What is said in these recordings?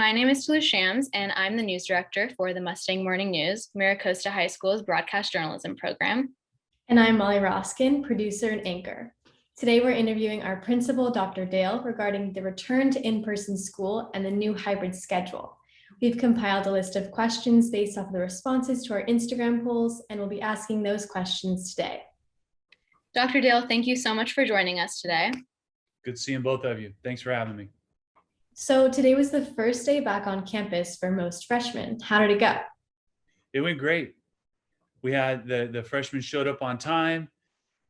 My name is Toulouse Shams, and I'm the news director for the Mustang Morning News, Maricosta High School's broadcast journalism program. And I'm Molly Roskin, producer and anchor. Today, we're interviewing our principal, Dr. Dale, regarding the return to in-person school and the new hybrid schedule. We've compiled a list of questions based off of the responses to our Instagram polls, and we'll be asking those questions today. Dr. Dale, thank you so much for joining us today. Good seeing both of you. Thanks for having me. So today was the first day back on campus for most freshmen. How did it go? It went great. We had the freshmen showed up on time.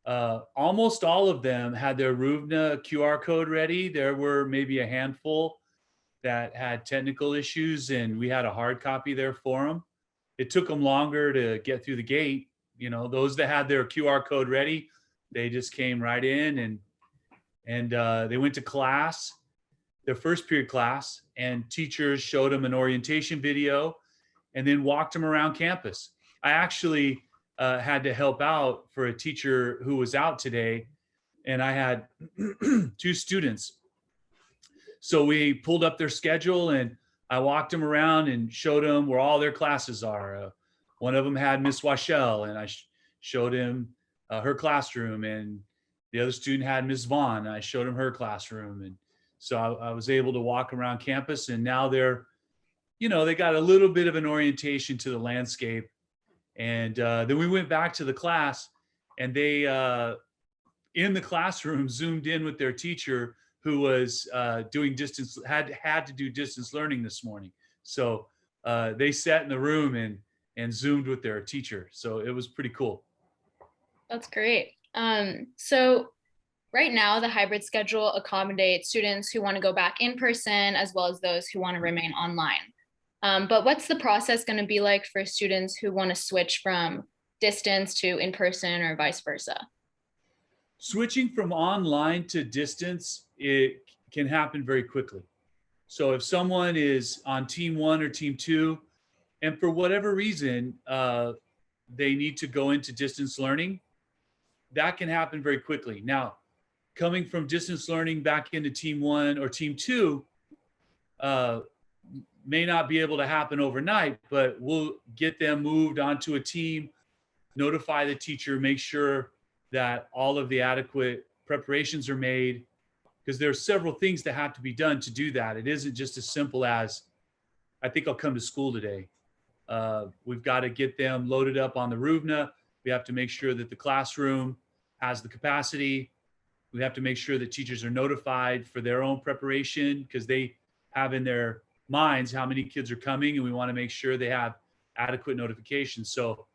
Almost all of them had their RUVNA QR code ready. There were maybe a handful that had technical issues, and we had a hard copy there for them. It took them longer to get through the gate. You know, those that had their QR code ready, they just came right in and they went to class, their first period class, and teachers showed them an orientation video and then walked them around campus. I actually had to help out for a teacher who was out today, and I had two students. So we pulled up their schedule and I walked them around and showed them where all their classes are. One of them had Miss Wachelle, and I showed him her classroom, and the other student had Miss Vaughn, and I showed him her classroom. And so I was able to walk around campus, and now they're, you know, they got a little bit of an orientation to the landscape. And then we went back to the class, and they, in the classroom, zoomed in with their teacher who was doing distance, had to do distance learning this morning. So they sat in the room and zoomed with their teacher. So it was pretty cool. That's great. So right now, the hybrid schedule accommodates students who want to go back in person as well as those who want to remain online. But what's the process going to be like for students who want to switch from distance to in-person or vice versa? Switching from online to distance, it can happen very quickly. So if someone is on team 1 or team 2, and for whatever reason, they need to go into distance learning, that can happen very quickly. Now, coming from distance learning back into team 1 or team 2 may not be able to happen overnight, but we'll get them moved onto a team, notify the teacher, make sure that all of the adequate preparations are made, because there are several things that have to be done to do that. It isn't just as simple as, I think I'll come to school today. We've got to get them loaded up on the RUVNA. We have to make sure that the classroom has the capacity. We have to make sure that teachers are notified for their own preparation, because they have in their minds how many kids are coming, and we want to make sure they have adequate notification. So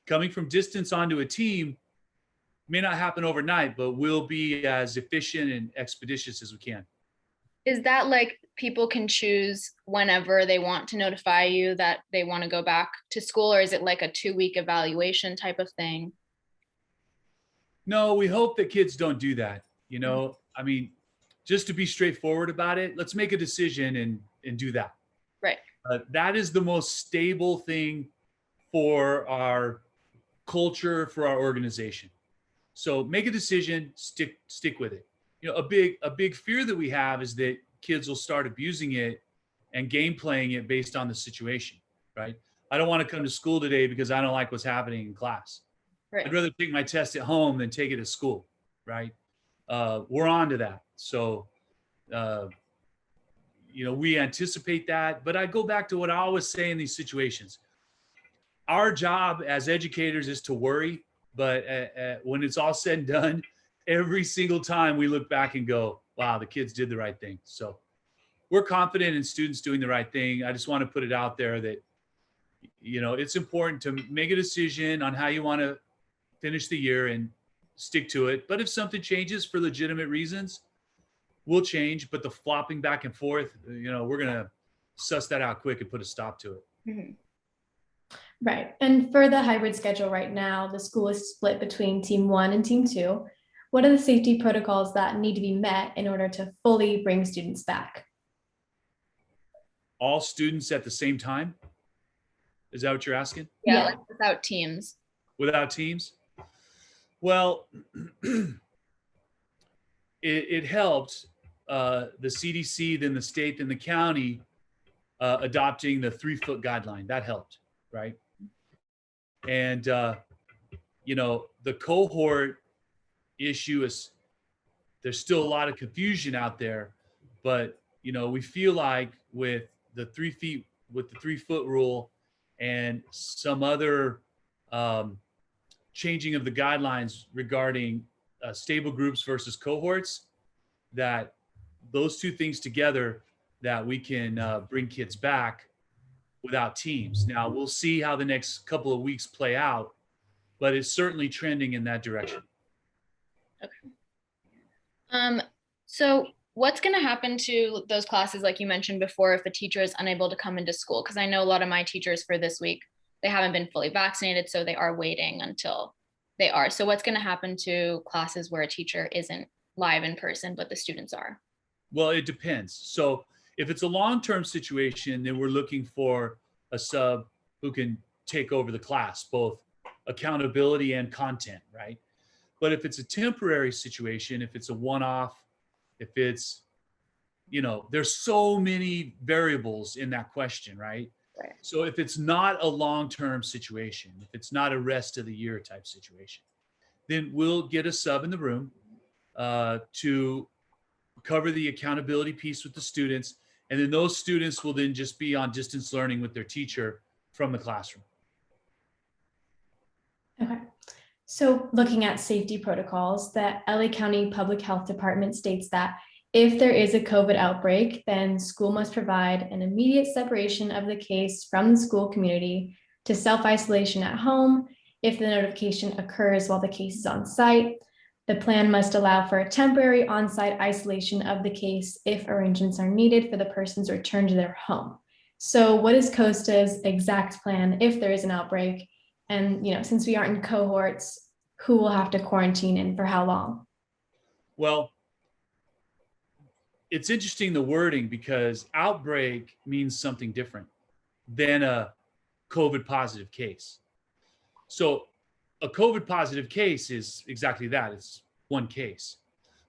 coming from distance onto a team may not happen overnight, but we'll be as efficient and expeditious as we can. Is that like people can choose whenever they want to notify you that they want to go back to school, or is it like a 2-week evaluation type of thing? No, we hope that kids don't do that. You know, I mean, just to be straightforward about it, let's make a decision and do that. Right. That is the most stable thing for our culture, for our organization. So make a decision, stick with it. You know, a big fear that we have is that kids will start abusing it and game playing it based on the situation, right? I don't want to come to school today because I don't like what's happening in class. Right. I'd rather take my test at home than take it at school, right? We're on to that. So, you know, we anticipate that, but I go back to what I always say in these situations. Our job as educators is to worry, but when it's all said and done, every single time we look back and go, wow, the kids did the right thing. So we're confident in students doing the right thing. I just want to put it out there that, you know, it's important to make a decision on how you want to finish the year and stick to it. But if something changes for legitimate reasons, we'll change. But the flopping back and forth, you know, we're going to suss that out quick and put a stop to it. Mm-hmm. Right. And for the hybrid schedule right now, the school is split between team 1 and team 2. What are the safety protocols that need to be met in order to fully bring students back? All students at the same time? Is that what you're asking? Yeah. Like without teams. Without teams? Well, it helped the CDC, then the state, then the county adopting the 3-foot guideline. That helped, right? And, the cohort issue is, there's still a lot of confusion out there, but, we feel like with the 3-foot rule and some other changing of the guidelines regarding stable groups versus cohorts, that those two things together, that we can bring kids back without teams. Now we'll see how the next couple of weeks play out, but it's certainly trending in that direction. So what's going to happen to those classes, like you mentioned before, if a teacher is unable to come into school? Because I know a lot of my teachers for this week, they haven't been fully vaccinated, so they are waiting until they are. So what's going to happen to classes where a teacher isn't live in person, but the students are? Well, it depends. So if it's a long-term situation, then we're looking for a sub who can take over the class, both accountability and content, right? But if it's a temporary situation, if it's a one-off, if it's, there's so many variables in that question, right? Right. So if it's not a long-term situation, if it's not a rest of the year type situation, then we'll get a sub in the room to cover the accountability piece with the students. And then those students will then just be on distance learning with their teacher from the classroom. Okay. So looking at safety protocols, the LA County Public Health Department states that if there is a COVID outbreak, then school must provide an immediate separation of the case from the school community to self-isolation at home. If the notification occurs while the case is on site, the plan must allow for a temporary on-site isolation of the case if arrangements are needed for the person's return to their home. So what is COSTA's exact plan if there is an outbreak? And, since we aren't in cohorts, who will have to quarantine and for how long? Well, it's interesting, the wording, because outbreak means something different than a COVID positive case. So a COVID positive case is exactly that. It's one case,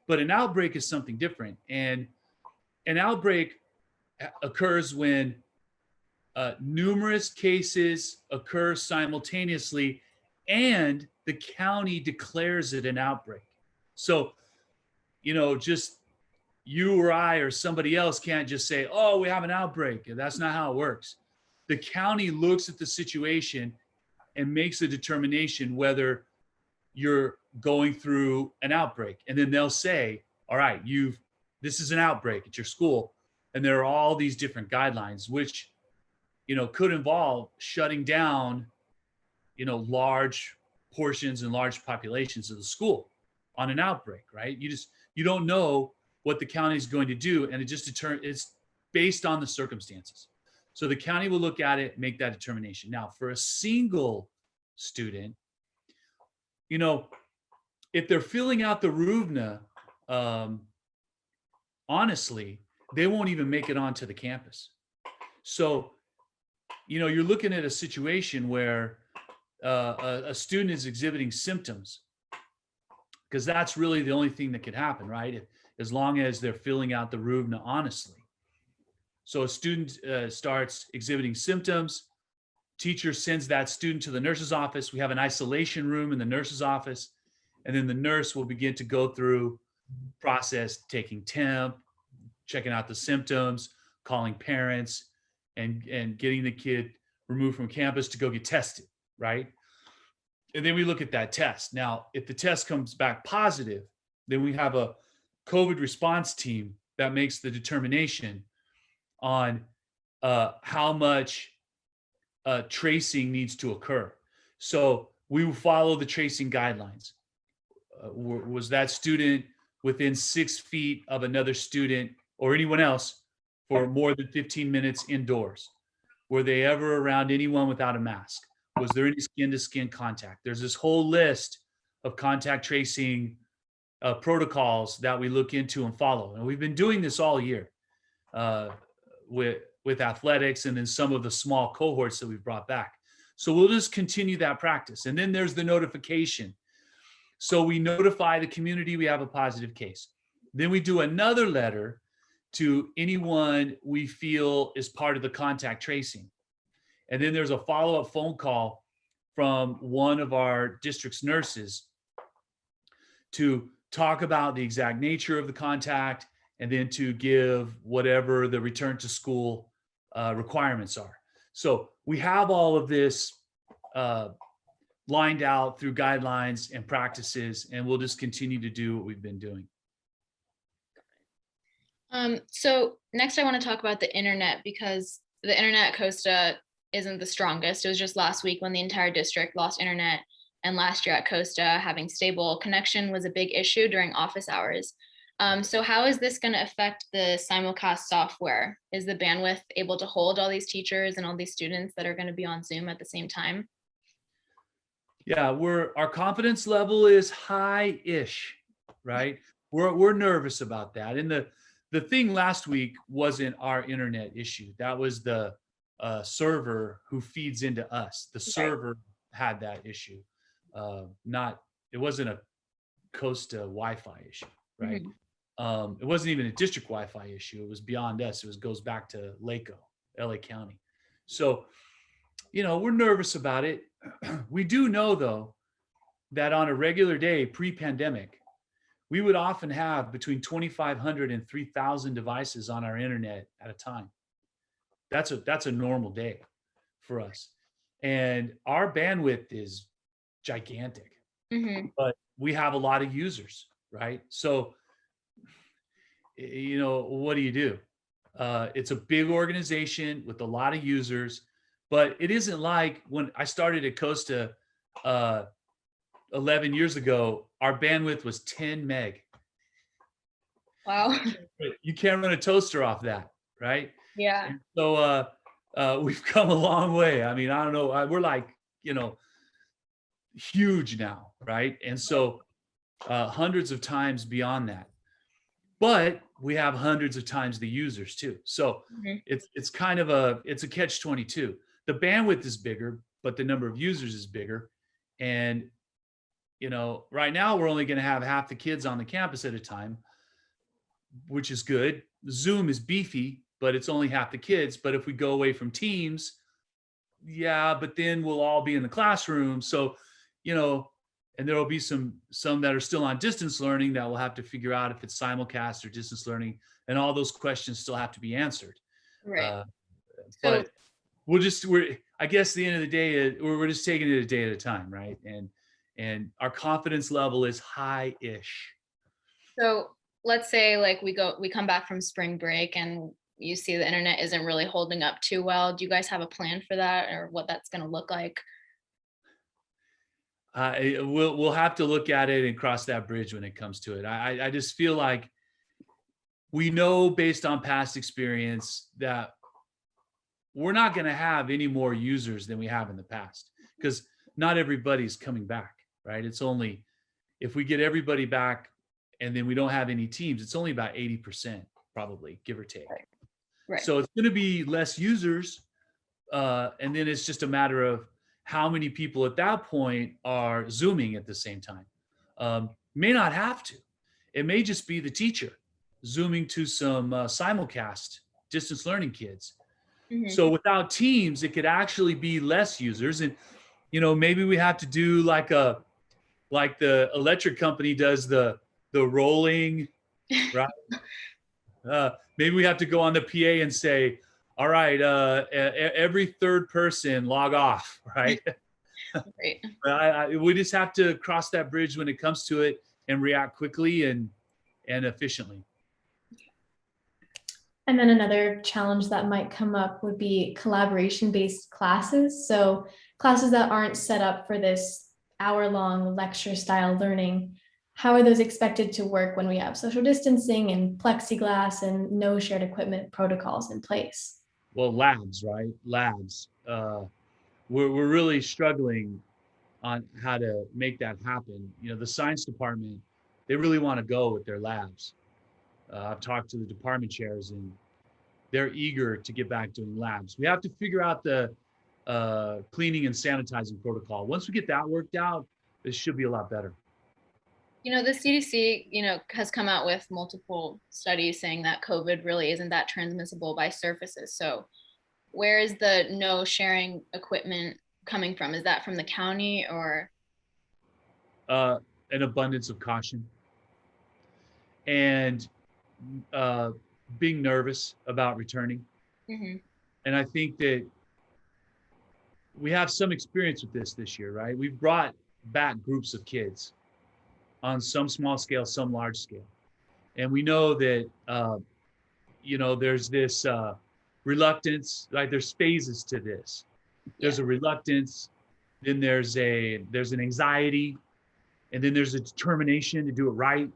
but an outbreak is something different. And an outbreak occurs when numerous cases occur simultaneously and the county declares it an outbreak. So, just you or I or somebody else can't just say, oh, we have an outbreak. That's not how it works. The county looks at the situation and makes a determination whether you're going through an outbreak. And then they'll say, all right, this is an outbreak at your school. And there are all these different guidelines, which, could involve shutting down, large portions and large populations of the school on an outbreak, right? You don't know what the county is going to do. And it's based on the circumstances. So the county will look at it, make that determination. Now, for a single student, if they're filling out the RUVNA, honestly, they won't even make it onto the campus. So, you're looking at a situation where a student is exhibiting symptoms, because that's really the only thing that could happen, right? As long as they're filling out the RUVNA honestly. So a student starts exhibiting symptoms, teacher sends that student to the nurse's office. We have an isolation room in the nurse's office, and then the nurse will begin to go through process, taking temp, checking out the symptoms, calling parents, and getting the kid removed from campus to go get tested, right? And then we look at that test. Now, if the test comes back positive, then we have a COVID response team that makes the determination on how much tracing needs to occur. So we will follow the tracing guidelines. Was that student within 6 feet of another student or anyone else for more than 15 minutes indoors? Were they ever around anyone without a mask? Was there any skin-to-skin contact? There's this whole list of contact tracing protocols that we look into and follow. And we've been doing this all year with athletics and then some of the small cohorts that we've brought back. So we'll just continue that practice. And then there's the notification. So we notify the community we have a positive case. Then we do another letter to anyone we feel is part of the contact tracing. And then there's a follow-up phone call from one of our district's nurses to talk about the exact nature of the contact, and then to give whatever the return to school requirements are. So we have all of this lined out through guidelines and practices, and we'll just continue to do what we've been doing. So next I want to talk about the internet, because the internet at Costa isn't the strongest. It was just last week when the entire district lost internet, and last year at Costa, having stable connection was a big issue during office hours. So how is this going to affect the simulcast software? Is the bandwidth able to hold all these teachers and all these students that are going to be on Zoom at the same time? Yeah, our confidence level is high-ish, right? We're nervous about that. And the thing last week wasn't our internet issue. That was the server who feeds into us. The server had that issue. It wasn't a Costa Wi-Fi issue, right? Mm-hmm. It wasn't even a district Wi-Fi issue. It was beyond us. It goes back to LA County. So, we're nervous about it. We do know, though, that on a regular day pre-pandemic, we would often have between 2,500 and 3,000 devices on our internet at a time. That's a normal day for us. And our bandwidth is gigantic, but we have a lot of users, right? So, what do you do? It's a big organization with a lot of users, but it isn't like when I started at Costa 11 years ago, our bandwidth was 10 meg. Wow. You can't run a toaster off that, right? Yeah. And so we've come a long way. I mean, I don't know. We're like, huge now, right? And so hundreds of times beyond that. But we have hundreds of times the users too. So it's kind of it's a catch-22. The bandwidth is bigger, but the number of users is bigger. And, right now we're only going to have half the kids on the campus at a time, which is good. Zoom is beefy, but it's only half the kids. But if we go away from Teams, but then we'll all be in the classroom. So, and there will be some that are still on distance learning that will have to figure out if it's simulcast or distance learning, and all those questions still have to be answered. Right. But I guess at the end of the day, we're just taking it a day at a time, right? And our confidence level is high-ish. So let's say we come back from spring break and you see the internet isn't really holding up too well. Do you guys have a plan for that, or what that's going to look like? We'll have to look at it and cross that bridge when it comes to it. I just feel like we know based on past experience that we're not going to have any more users than we have in the past, because not everybody's coming back, right? It's only, if we get everybody back and then we don't have any teams, it's only about 80% probably, give or take. Right. So it's going to be less users. And then it's just a matter of how many people at that point are Zooming at the same time. May not have to. It may just be the teacher Zooming to some simulcast distance learning kids. So without teams, it could actually be less users. And, maybe we have to do like the electric company does the rolling, right? Maybe we have to go on the PA and say, all right, every third person log off, right? Right. We just have to cross that bridge when it comes to it and react quickly and efficiently. And then another challenge that might come up would be collaboration-based classes. So classes that aren't set up for this hour-long lecture-style learning. How are those expected to work when we have social distancing and plexiglass and no shared equipment protocols in place? Well, labs, right? Labs. We're really struggling on how to make that happen. The science department, they really want to go with their labs. I've talked to the department chairs and they're eager to get back doing labs. We have to figure out the cleaning and sanitizing protocol. Once we get that worked out, this should be a lot better. The CDC, has come out with multiple studies saying that COVID really isn't that transmissible by surfaces. So where is the no sharing equipment coming from? Is that from the county or? An abundance of caution and being nervous about returning. Mhm. And I think that we have some experience with this year, right? We've brought back groups of kids on some small scale, some large scale. And we know that, there's this reluctance, like there's phases to this. There's a reluctance, then there's an anxiety, and then there's a determination to do it right.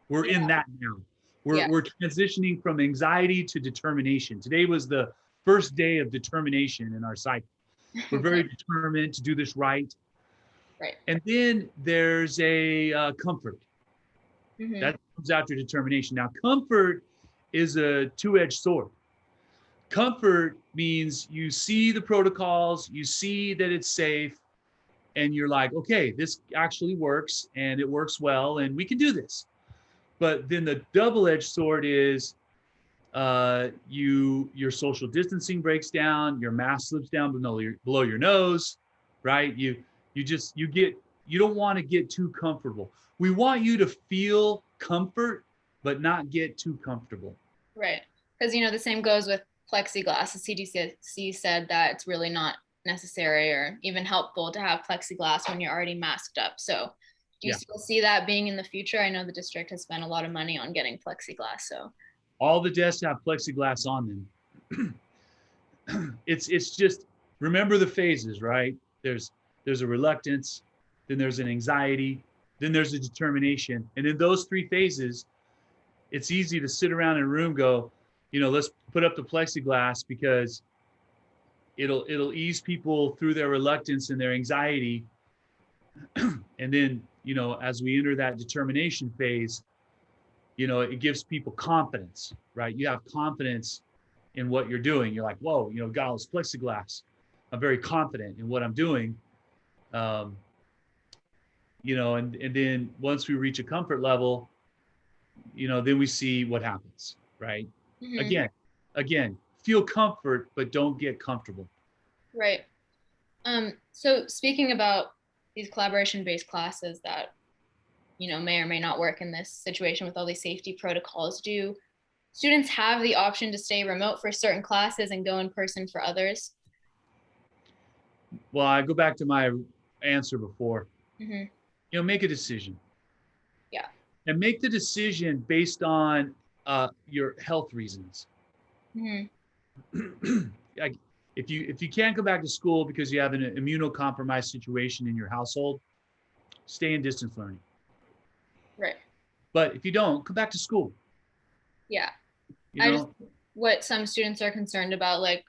We're in that now. Yeah. We're transitioning from anxiety to determination. Today was the first day of determination in our cycle. We're very determined to do this right. Right. And then there's a comfort. Mhm. That comes after determination. Now, comfort is a two-edged sword. Comfort means you see the protocols, you see that it's safe, and you're like, okay, this actually works and it works well and we can do this. But then the double-edged sword is your social distancing breaks down, your mask slips down below your nose, right? You don't want to get too comfortable. We want you to feel comfort, but not get too comfortable. Right. Because, the same goes with plexiglass. The CDC said that it's really not necessary or even helpful to have plexiglass when you're already masked up. So do you still see that being in the future? I know the district has spent a lot of money on getting plexiglass. So all the desks have plexiglass on them. It's just, remember the phases, right? There's a reluctance, then there's an anxiety, then there's a determination. And in those three phases, it's easy to sit around in a room, go, let's put up the plexiglass because it'll ease people through their reluctance and their anxiety. And then, as we enter that determination phase, it gives people confidence, right? You have confidence in what you're doing. You're like, whoa, got all this plexiglass. I'm very confident in what I'm doing. And then once we reach a comfort level, then we see what happens, right? Mhm. Again, feel comfort, but don't get comfortable. Right. So speaking about these collaboration-based classes that, may or may not work in this situation with all these safety protocols, do students have the option to stay remote for certain classes and go in person for others? Well, I go back to my answer before. Mhm. Make a decision. Yeah. And make the decision based on your health reasons. Mhm. Like, if you can't go back to school because you have an immunocompromised situation in your household, stay in distance learning. Right. But if you don't, come back to school. Yeah. What some students are concerned about, like,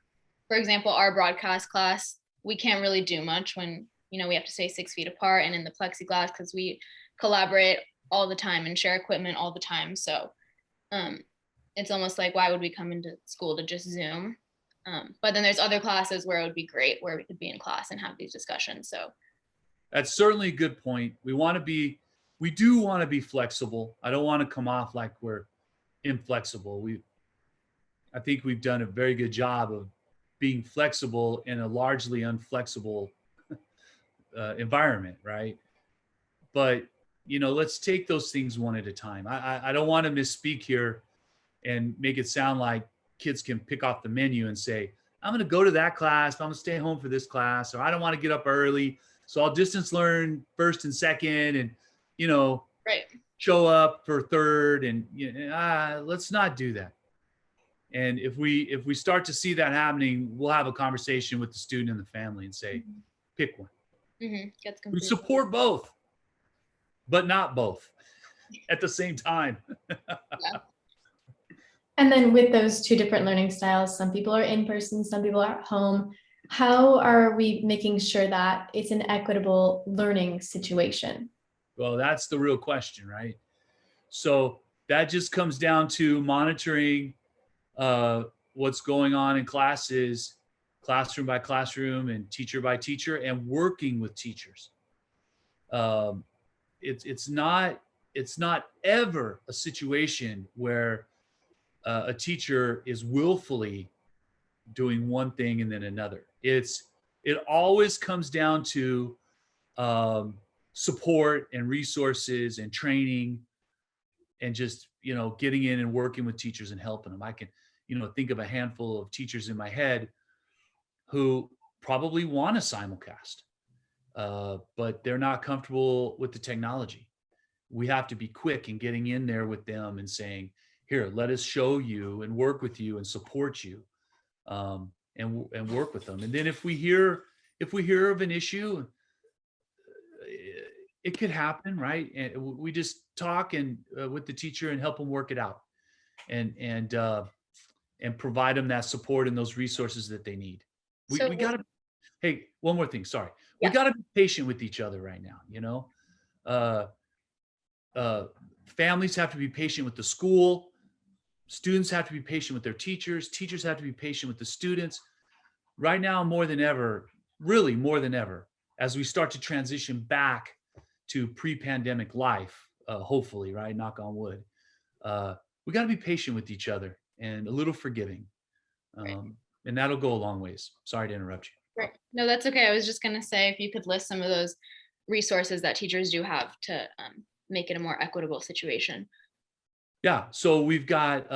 for example, our broadcast class, we can't really do much when, we have to stay 6 feet apart and in the plexiglass because we collaborate all the time and share equipment all the time. So it's almost like, why would we come into school to just Zoom? But then there's other classes where it would be great where we could be in class and have these discussions. So that's certainly a good point. We do want to be flexible. I don't want to come off like we're inflexible. I think we've done a very good job of being flexible in a largely unflexible environment, right? But let's take those things one at a time. I don't want to misspeak here and make it sound like kids can pick off the menu and say, I'm going to go to that class, I'm going to stay home for this class, or I don't want to get up early, so I'll distance learn first and second, and right. show up for third, and let's not do that. And if we start to see that happening, we'll have a conversation with the student and the family and say, pick one. We support both, but not both at the same time. Yeah. And then with those two different learning styles, some people are in person, some people are at home. How are we making sure that it's an equitable learning situation? Well, that's the real question, right? So that just comes down to monitoring what's going on in classes, classroom by classroom and teacher by teacher, and working with teachers. it's not ever a situation where a teacher is willfully doing one thing and then another. It always comes down to support and resources and training, and just, getting in and working with teachers and helping them. I can, think of a handful of teachers in my head who probably want to simulcast, but they're not comfortable with the technology. We have to be quick in getting in there with them and saying, here, let us show you and work with you and support you, and work with them. And then if we hear of an issue, it could happen, right? And we just talk and with the teacher and help them work it out, and provide them that support and those resources that they need. We got to. Hey, one more thing. Sorry, we got to be patient with each other right now. Families have to be patient with the school. Students have to be patient with their teachers. Teachers have to be patient with the students. Right now, more than ever, really more than ever, as we start to transition back to pre-pandemic life, hopefully, right? Knock on wood. We got to be patient with each other and a little forgiving. And that'll go a long ways. Sorry to interrupt you. Right. No, that's okay. I was just going to say, if you could list some of those resources that teachers do have to make it a more equitable situation. Yeah. So we've got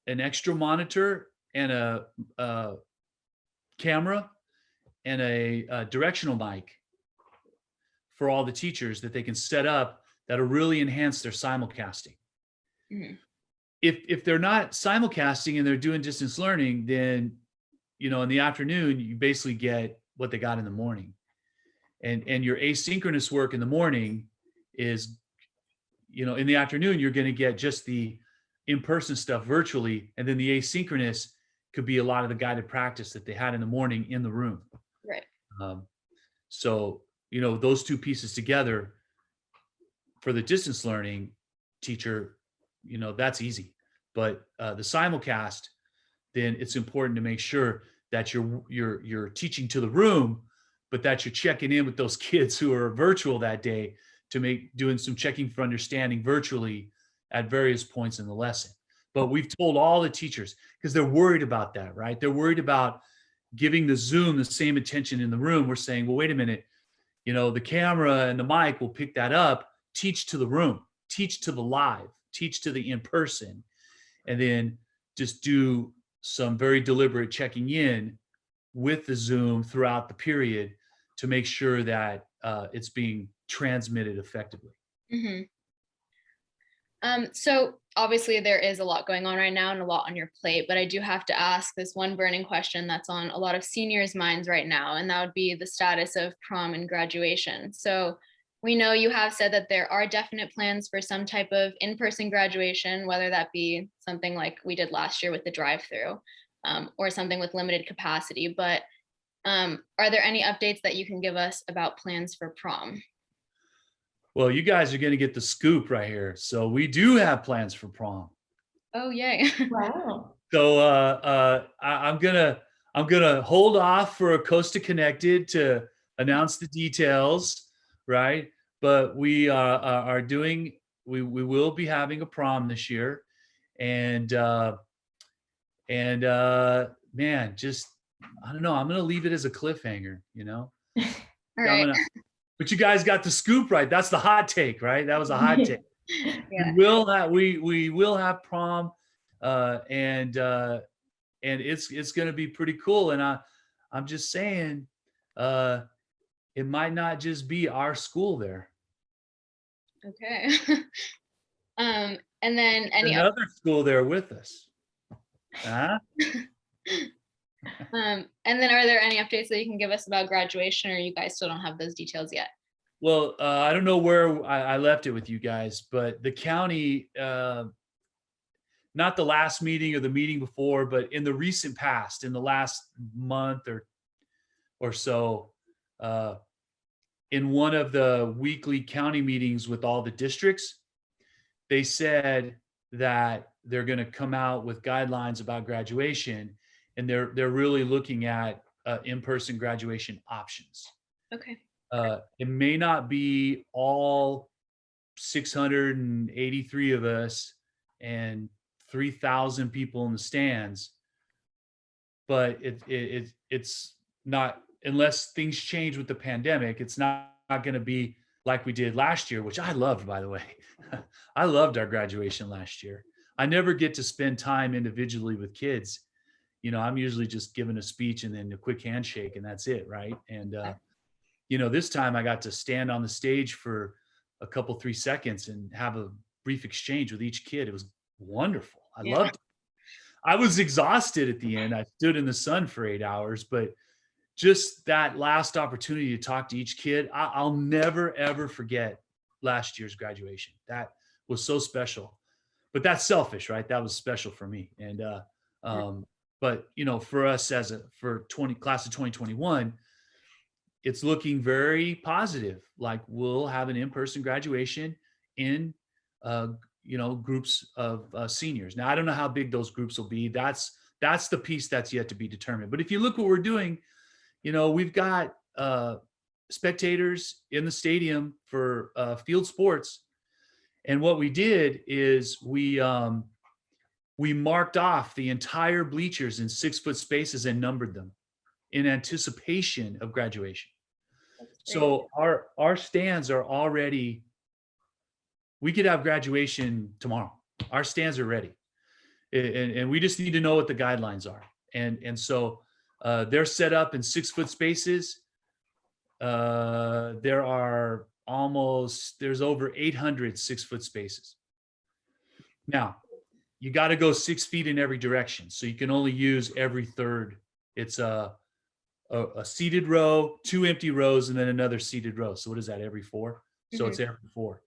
an extra monitor and a camera and a directional mic for all the teachers that they can set up that'll really enhance their simulcasting. Mm-hmm. If they're not simulcasting and they're doing distance learning, then, in the afternoon, you basically get what they got in the morning. And your asynchronous work in the morning is, in the afternoon, you're going to get just the in-person stuff virtually. And then the asynchronous could be a lot of the guided practice that they had in the morning in the room. Right. So, those two pieces together for the distance learning teacher, that's easy. But the simulcast, then it's important to make sure that you're teaching to the room, but that you're checking in with those kids who are virtual that day to doing some checking for understanding virtually at various points in the lesson. But we've told all the teachers, because they're worried about that, right? They're worried about giving the Zoom the same attention in the room. We're saying, well, wait a minute, the camera and the mic will pick that up. Teach to the room, teach to the live, teach to the in-person, and then just do some very deliberate checking in with the Zoom throughout the period to make sure that it's being transmitted effectively. Mm-hmm. So obviously there is a lot going on right now and a lot on your plate, but I do have to ask this one burning question that's on a lot of seniors' minds right now, and that would be the status of prom and graduation. So we know you have said that there are definite plans for some type of in-person graduation, whether that be something like we did last year with the drive-through, or something with limited capacity. But are there any updates that you can give us about plans for prom? Well, you guys are going to get the scoop right here. So we do have plans for prom. Oh, yay. Wow. So I'm gonna hold off for Costa Connected to announce the details, right? But we are doing. We will be having a prom this year, and man, just I don't know. I'm gonna leave it as a cliffhanger, All right. But you guys got the scoop right. That's the hot take, right? That was a hot take. Yeah. We will have prom, and it's going to be pretty cool. And I'm just saying, it might not just be our school there. Okay. And then another school there with us. Huh? And then are there any updates that you can give us about graduation, or you guys still don't have those details yet? Well, I don't know where I left it with you guys, but the county, not the last meeting or the meeting before, but in the recent past, in the last month or so, in one of the weekly county meetings with all the districts, they said that they're going to come out with guidelines about graduation, and they're really looking at in-person graduation options. Okay. It may not be all 683 of us and 3,000 people in the stands. But it's not, unless things change with the pandemic, it's not going to be like we did last year, which I loved, by the way. I loved our graduation last year. I never get to spend time individually with kids. I'm usually just giving a speech and then a quick handshake and that's it, right? And this time I got to stand on the stage for a couple, 3 seconds and have a brief exchange with each kid. It was wonderful. I loved it. I was exhausted at the end. I stood in the sun for 8 hours, but just that last opportunity to talk to each kid, I'll never, ever forget last year's graduation. That was so special. But that's selfish, right? That was special for me. And but for us class of 2021, it's looking very positive. Like we'll have an in-person graduation in groups of seniors. Now I don't know how big those groups will be. That's the piece that's yet to be determined. But if you look what we're doing, we've got spectators in the stadium for field sports. And what we did is we marked off the entire bleachers in 6-foot spaces and numbered them in anticipation of graduation. So our stands are already, we could have graduation tomorrow. Our stands are ready. And we just need to know what the guidelines are. And so they're set up in 6-foot spaces. There's over 800 6-foot spaces. Now, you got to go 6 feet in every direction. So you can only use every third. It's a seated row, 2 empty rows, and then another seated row. So what is that, every 4? So it's every 4.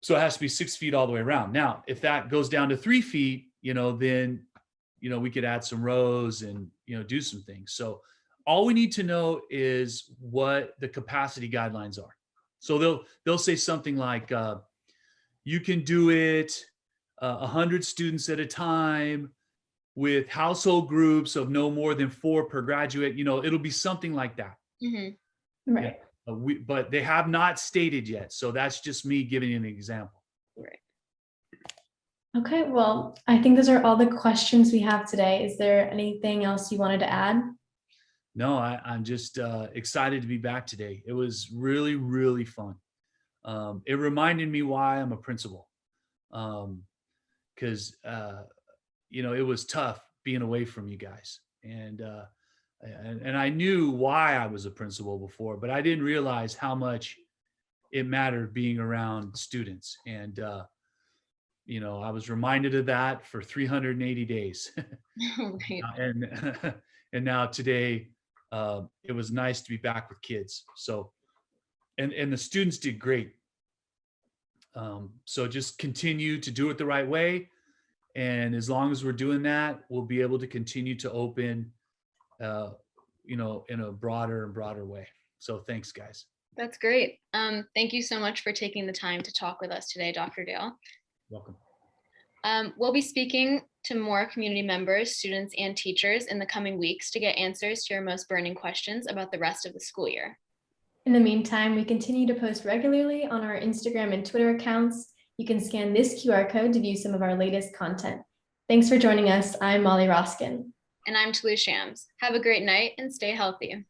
So it has to be 6 feet all the way around. Now, if that goes down to 3 feet, then, we could add some rows and, do some things. So all we need to know is what the capacity guidelines are. So they'll say something like, you can do it 100 students at a time with household groups of no more than 4 per graduate. It'll be something like that. Right. Yeah. But they have not stated yet. So that's just me giving you an example. Right. Okay, well, I think those are all the questions we have today. Is there anything else you wanted to add? No, I'm just excited to be back today. It was really, really fun. It reminded me why I'm a principal. Because it was tough being away from you guys, and I knew why I was a principal before, but I didn't realize how much it mattered being around students. And I was reminded of that for 380 days. Right. And now today, it was nice to be back with kids. So, and the students did great. So just continue to do it the right way. And as long as we're doing that, we'll be able to continue to open, in a broader and broader way. So thanks, guys. That's great. Thank you so much for taking the time to talk with us today, Dr. Dale. Welcome. We'll be speaking to more community members, students, and teachers in the coming weeks to get answers to your most burning questions about the rest of the school year. In the meantime, we continue to post regularly on our Instagram and Twitter accounts. You can scan this QR code to view some of our latest content. Thanks for joining us. I'm Molly Roskin. And I'm Toulouse Shams. Have a great night and stay healthy.